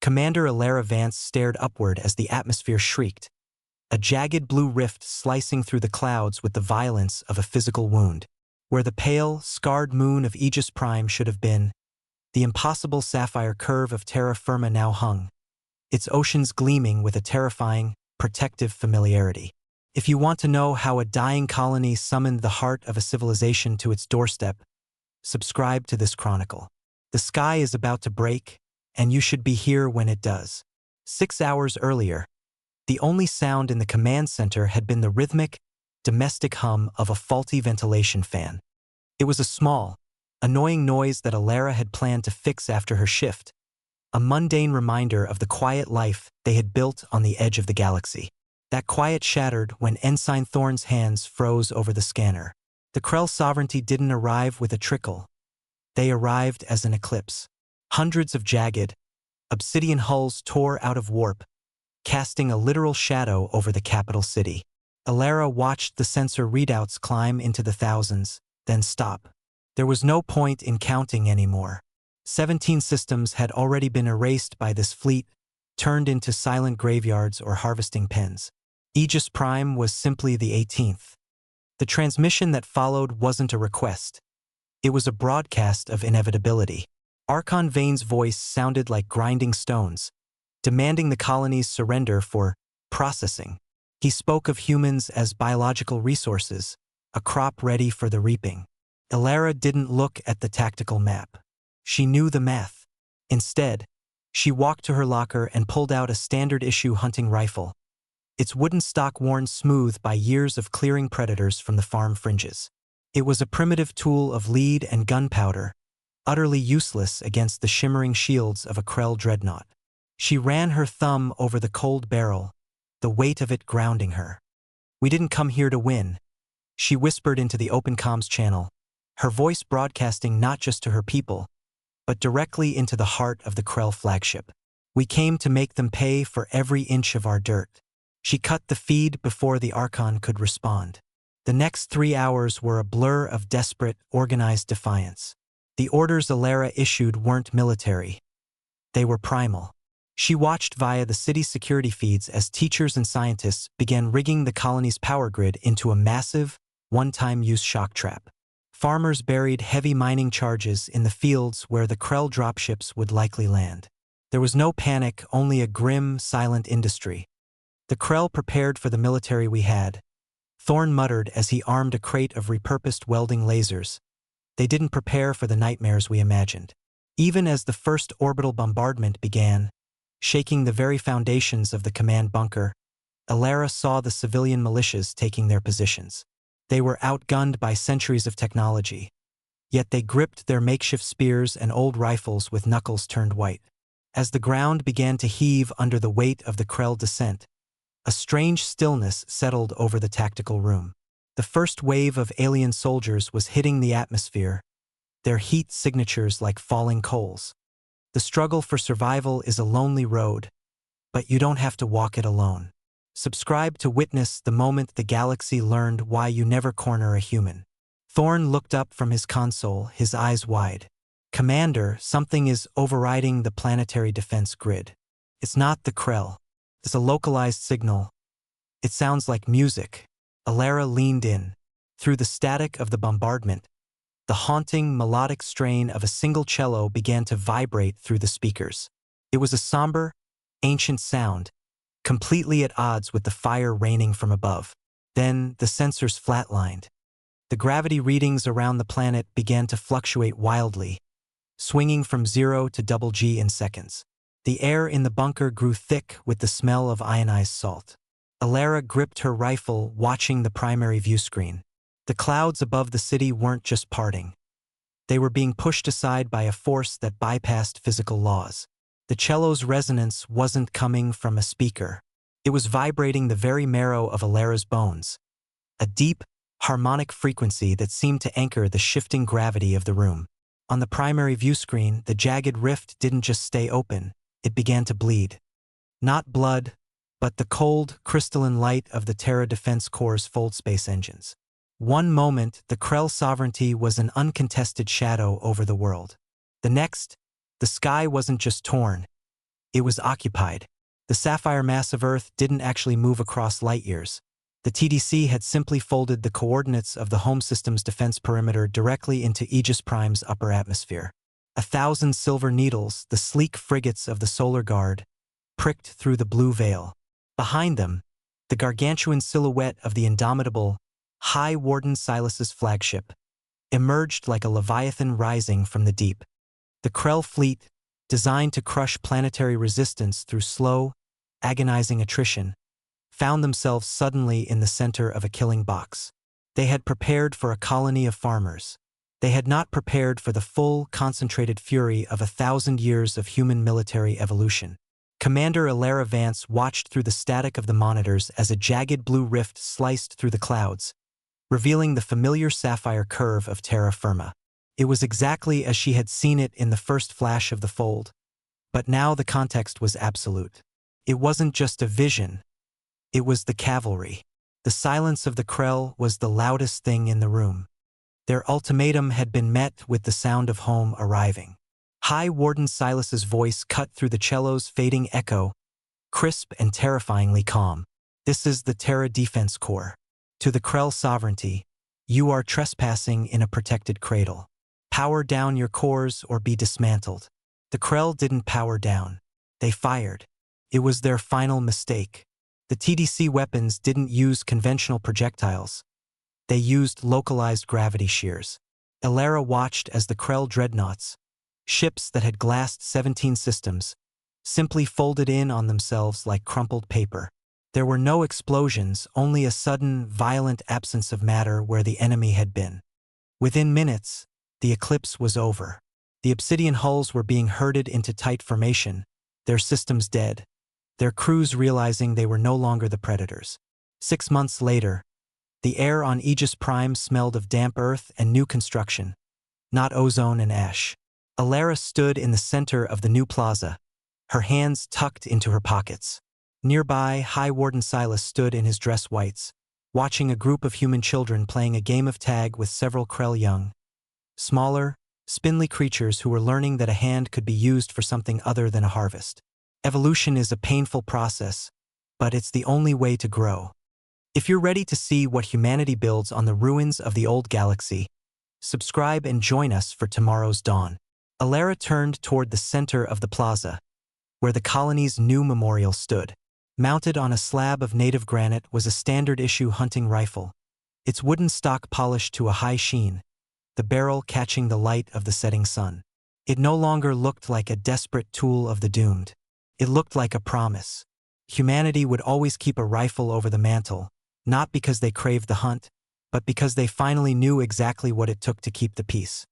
Commander Alara Vance stared upward as the atmosphere shrieked, a jagged blue rift slicing through the clouds with the violence of a physical wound. Where the pale, scarred moon of Aegis Prime should have been, the impossible sapphire curve of terra firma now hung, its oceans gleaming with a terrifying, protective familiarity. If you want to know how a dying colony summoned the heart of a civilization to its doorstep, subscribe to this chronicle. The sky is about to break, and you should be here when it does. 6 hours earlier, the only sound in the command center had been the rhythmic, domestic hum of a faulty ventilation fan. It was a small, annoying noise that Alara had planned to fix after her shift, a mundane reminder of the quiet life they had built on the edge of the galaxy. That quiet shattered when Ensign Thorn's hands froze over the scanner. The Krell sovereignty didn't arrive with a trickle. They arrived as an eclipse. Hundreds of jagged, obsidian hulls tore out of warp, casting a literal shadow over the capital city. Alara watched the sensor readouts climb into the thousands, then stop. There was no point in counting anymore. 17 systems had already been erased by this fleet, turned into silent graveyards or harvesting pens. Aegis Prime was simply the 18th. The transmission that followed wasn't a request. It was a broadcast of inevitability. Archon Vane's voice sounded like grinding stones, demanding the colony's surrender for processing. He spoke of humans as biological resources, a crop ready for the reaping. Alara didn't look at the tactical map. She knew the math. Instead, she walked to her locker and pulled out a standard-issue hunting rifle, its wooden stock worn smooth by years of clearing predators from the farm fringes. It was a primitive tool of lead and gunpowder, utterly useless against the shimmering shields of a Krell dreadnought. She ran her thumb over the cold barrel, the weight of it grounding her. "We didn't come here to win," she whispered into the open comms channel, her voice broadcasting not just to her people, but directly into the heart of the Krell flagship. "We came to make them pay for every inch of our dirt." She cut the feed before the Archon could respond. The next 3 hours were a blur of desperate, organized defiance. The orders Alara issued weren't military. They were primal. She watched via the city's security feeds as teachers and scientists began rigging the colony's power grid into a massive, one-time-use shock trap. Farmers buried heavy mining charges in the fields where the Krell dropships would likely land. There was no panic, only a grim, silent industry. "The Krell prepared for the military we had," Thorn muttered as he armed a crate of repurposed welding lasers. "They didn't prepare for the nightmares we imagined." Even as the first orbital bombardment began, shaking the very foundations of the command bunker, Alara saw the civilian militias taking their positions. They were outgunned by centuries of technology, yet they gripped their makeshift spears and old rifles with knuckles turned white. As the ground began to heave under the weight of the Krell descent, a strange stillness settled over the tactical room. The first wave of alien soldiers was hitting the atmosphere, their heat signatures like falling coals. The struggle for survival is a lonely road, but you don't have to walk it alone. Subscribe to witness the moment the galaxy learned why you never corner a human. Thorn looked up from his console, his eyes wide. "Commander, something is overriding the planetary defense grid. It's not the Krell. It's a localized signal. It sounds like music." Alara leaned in. Through the static of the bombardment, the haunting, melodic strain of a single cello began to vibrate through the speakers. It was a somber, ancient sound, completely at odds with the fire raining from above. Then the sensors flatlined. The gravity readings around the planet began to fluctuate wildly, swinging from 0 to double G in seconds. The air in the bunker grew thick with the smell of ionized salt. Alara gripped her rifle, watching the primary view screen. The clouds above the city weren't just parting. They were being pushed aside by a force that bypassed physical laws. The cello's resonance wasn't coming from a speaker. It was vibrating the very marrow of Alara's bones, a deep, harmonic frequency that seemed to anchor the shifting gravity of the room. On the primary view screen, the jagged rift didn't just stay open, it began to bleed. Not blood, but the cold, crystalline light of the Terra Defense Corps' fold space engines. One moment, the Krell sovereignty was an uncontested shadow over the world. The next, the sky wasn't just torn, It was occupied. The sapphire mass of Earth didn't actually move across light years. The TDC had simply folded the coordinates of the home system's defense perimeter directly into Aegis Prime's upper atmosphere. 1,000 silver needles, the sleek frigates of the Solar Guard, pricked through the blue veil. Behind them, the gargantuan silhouette of the indomitable High Warden Silas's flagship emerged like a leviathan rising from the deep. The Krell fleet, designed to crush planetary resistance through slow, agonizing attrition, found themselves suddenly in the center of a killing box. They had prepared for a colony of farmers. They had not prepared for the full, concentrated fury of 1,000 years of human military evolution. Commander Alara Vance watched through the static of the monitors as a jagged blue rift sliced through the clouds, revealing the familiar sapphire curve of terra firma. It was exactly as she had seen it in the first flash of the fold, but now the context was absolute. It wasn't just a vision, it was the cavalry. The silence of the Krell was the loudest thing in the room. Their ultimatum had been met with the sound of home arriving. High Warden Silas's voice cut through the cello's fading echo, crisp and terrifyingly calm. This is the Terra Defense Corps. To the Krell sovereignty, you are trespassing in a protected cradle. Power down your cores or be dismantled. The Krell didn't power down. They fired. It was their final mistake. The TDC weapons didn't use conventional projectiles. They used localized gravity shears. Alara watched as the Krell dreadnoughts, ships that had glassed 17 systems, simply folded in on themselves like crumpled paper. There were no explosions, only a sudden, violent absence of matter where the enemy had been. Within minutes, the eclipse was over. The obsidian hulls were being herded into tight formation, their systems dead, their crews realizing they were no longer the predators. 6 months later, the air on Aegis Prime smelled of damp earth and new construction, not ozone and ash. Alara stood in the center of the new plaza, her hands tucked into her pockets. Nearby, High Warden Silas stood in his dress whites, watching a group of human children playing a game of tag with several Krell young. Smaller, spindly creatures who were learning that a hand could be used for something other than a harvest. Evolution is a painful process, but it's the only way to grow. If you're ready to see what humanity builds on the ruins of the old galaxy, subscribe and join us for tomorrow's dawn. Alara turned toward the center of the plaza, where the colony's new memorial stood. Mounted on a slab of native granite was a standard-issue hunting rifle, its wooden stock polished to a high sheen, the barrel catching the light of the setting sun. It no longer looked like a desperate tool of the doomed. It looked like a promise. Humanity would always keep a rifle over the mantle, not because they craved the hunt, but because they finally knew exactly what it took to keep the peace.